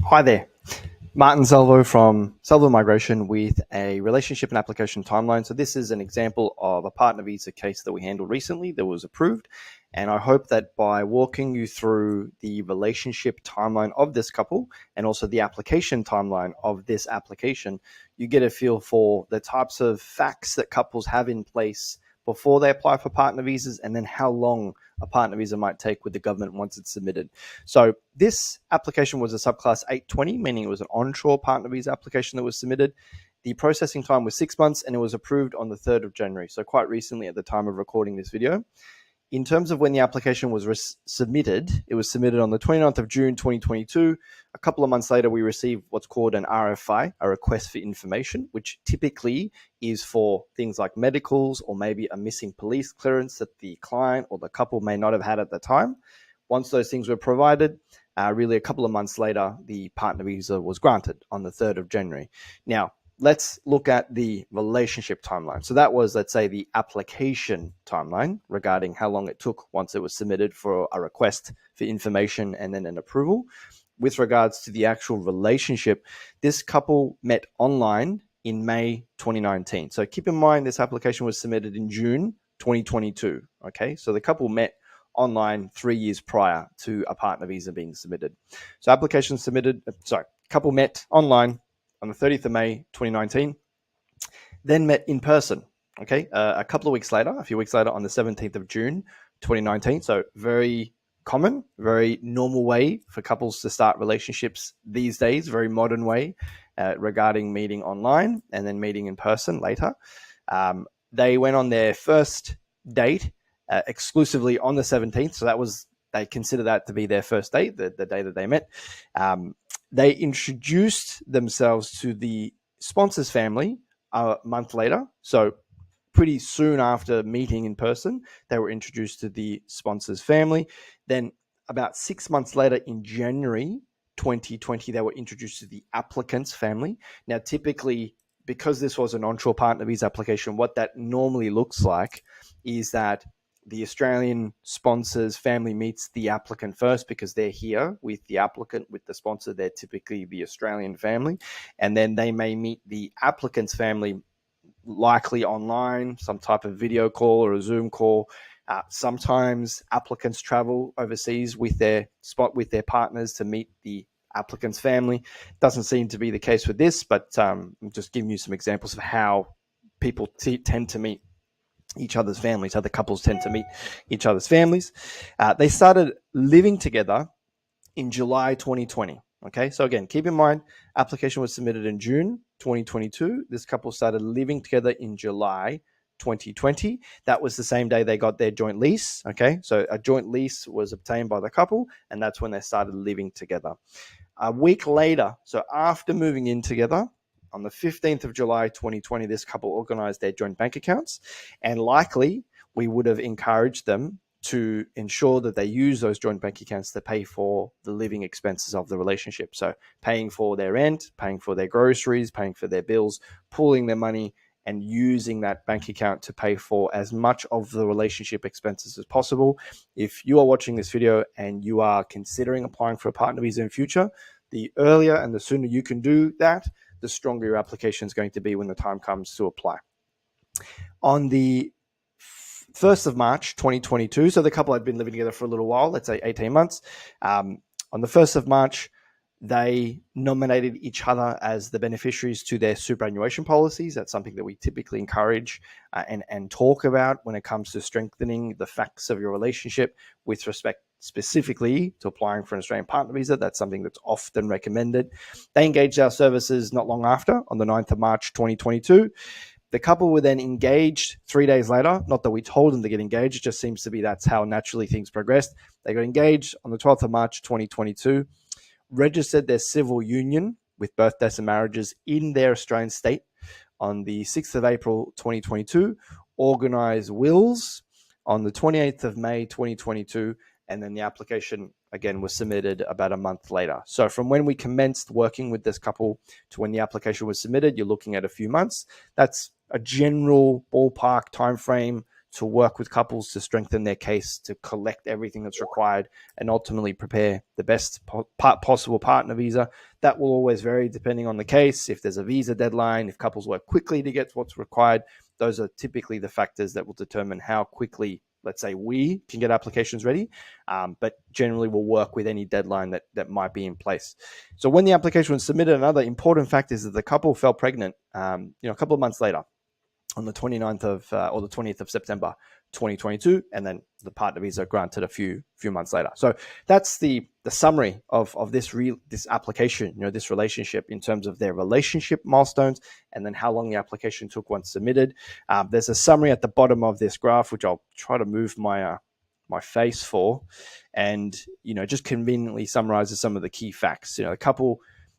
Hi there, Martin Salvo from Salvo Migration with a relationship and application timeline. So this is an example of a partner visa case that we handled recently that was approved. And I hope that by walking you through the relationship timeline of this couple and also the application timeline of this application, you get a feel for the types of facts that couples have in place before they apply for partner visas, and then how long a partner visa might take with the government once it's submitted. So this application was a subclass 820, meaning it was an onshore partner visa application that was submitted. The processing time was 6 months and it was approved on the 3rd of January. So quite recently at the time of recording this video. In terms of when the application was submitted, it was submitted on the 29th of June, 2022. A couple of months later, we received what's called an RFI, a request for information, which typically is for things like medicals or maybe a missing police clearance that the client or the couple may not have had at the time. Once those things were provided, really a couple of months later, the partner visa was granted on the 3rd of January. Now, let's look at the relationship timeline. So that was, let's say, the application timeline regarding how long it took once it was submitted for a request for information and then an approval. With regards to the actual relationship, this couple met online in May 2019. So keep in mind, this application was submitted in June 2022. Okay, so the couple met online 3 years prior to a partner visa being submitted. So application submitted, couple met online on the 30th of May, 2019, then met in person, okay, a couple of weeks later, a few weeks later on the 17th of June, 2019. So very common, very normal way for couples to start relationships these days, very modern way regarding meeting online and then meeting in person later. They went on their first date exclusively on the 17th. So that was, they consider that to be their first date, the day that they met. They introduced themselves to the sponsor's family a month later. So pretty soon after meeting in person, they were introduced to the sponsor's family. Then about 6 months later in January 2020, they were introduced to the applicant's family. Now, typically, because this was an onshore partner visa application, what that normally looks like is that the Australian sponsor's family meets the applicant first because they're here with the applicant, with the sponsor. They're typically the Australian family. And then they may meet the applicant's family, likely online, some type of video call or a Zoom call. Sometimes applicants travel overseas with their partners to meet the applicant's family. Doesn't seem to be the case with this, but I'm just giving you some examples of how people tend to meet each other's families. Other couples tend to meet each other's families. They started living together in July 2020. Okay, so again, keep in mind, application was submitted in June 2022. This couple started living together in July 2020. That was the same day they got their joint lease. Okay, so a joint lease was obtained by the couple, and that's when they started living together. A week later, so after moving in together, on the 15th of July 2020, this couple organized their joint bank accounts, and likely we would have encouraged them to ensure that they use those joint bank accounts to pay for the living expenses of the relationship. So paying for their rent, paying for their groceries, paying for their bills, pooling their money and using that bank account to pay for as much of the relationship expenses as possible. If you are watching this video and you are considering applying for a partner visa in future, the earlier and the sooner you can do that, the stronger your application is going to be when the time comes to apply. On the 1st of March 2022, so the couple had been living together for a little while, let's say 18 months. On the 1st of March, they nominated each other as the beneficiaries to their superannuation policies. That's something that we typically encourage and talk about when it comes to strengthening the facts of your relationship with respect specifically to applying for an Australian partner visa. That's something that's often recommended. They engaged our services not long after, on the 9th of March 2022. The couple were then engaged 3 days later. Not that we told them to get engaged, it just seems to be that's how naturally things progressed. They got engaged on the 12th of March 2022, registered their civil union with birth dates and marriages in their Australian state on the 6th of April 2022, organized wills on the 28th of May 2022, and then the application again was submitted about a month later. So from when we commenced working with this couple to when the application was submitted, you're looking at a few months. That's a general ballpark time frame to work with couples to strengthen their case, to collect everything that's required, and ultimately prepare the best possible partner visa. That will always vary depending on the case. If there's a visa deadline, if couples work quickly to get what's required, those are typically the factors that will determine how quickly, let's say, we can get applications ready. But generally, we'll work with any deadline that might be in place. So when the application was submitted, another important fact is that the couple fell pregnant, a couple of months later, on the 29th of or the 20th of September 2022, and then the partner visa granted a few months later. So that's the summary of this application, this relationship, in terms of their relationship milestones, and then how long the application took once submitted. There's a summary at the bottom of this graph, which I'll try to move my face for, and just conveniently summarizes some of the key facts. The couple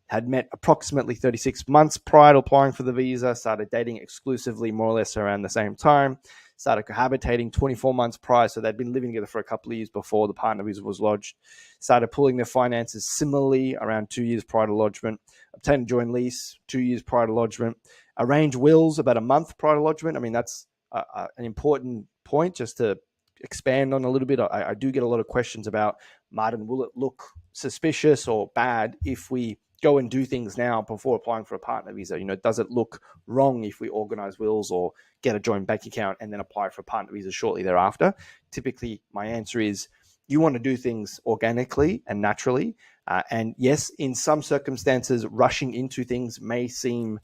had met approximately 36 months prior to applying for the visa, started dating exclusively more or less around the same time, started cohabitating 24 months prior, so they'd been living together for a couple of years before the partner visa was lodged, started pooling their finances similarly around 2 years prior to lodgement, obtained a joint lease 2 years prior to lodgement, arranged wills about a month prior to lodgement. I mean, that's an important point just to expand on a little bit. I do get a lot of questions about, Martin, will it look suspicious or bad if we go and do things now before applying for a partner visa? Does it look wrong if we organize wills or get a joint bank account and then apply for a partner visa shortly thereafter? Typically, my answer is you want to do things organically and naturally. And yes, in some circumstances, rushing into things may seem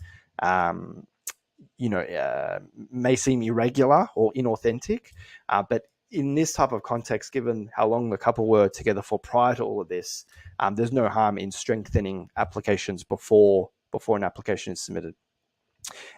irregular or inauthentic. But in this type of context, given how long the couple were together for prior to all of this, there's no harm in strengthening applications before an application is submitted.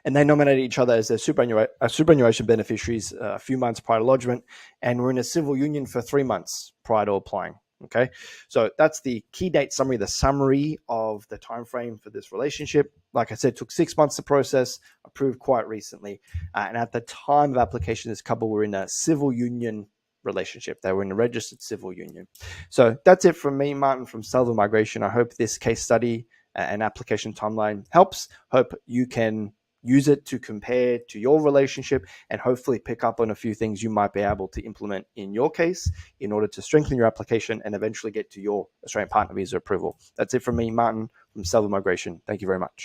And they nominated each other as their superannuation beneficiaries a few months prior to lodgement, and were in a civil union for 3 months prior to applying. Okay, so that's the key date summary, the summary of the time frame for this relationship. Like I said, took 6 months to process, approved quite recently. And at the time of application, this couple were in a civil union relationship. They were in a registered civil union. So that's it from me, Martin, from Salvo Migration. I hope this case study and application timeline helps. Hope you can use it to compare to your relationship and hopefully pick up on a few things you might be able to implement in your case in order to strengthen your application and eventually get to your Australian partner visa approval. That's it from me, Martin, from Salvo Migration. Thank you very much.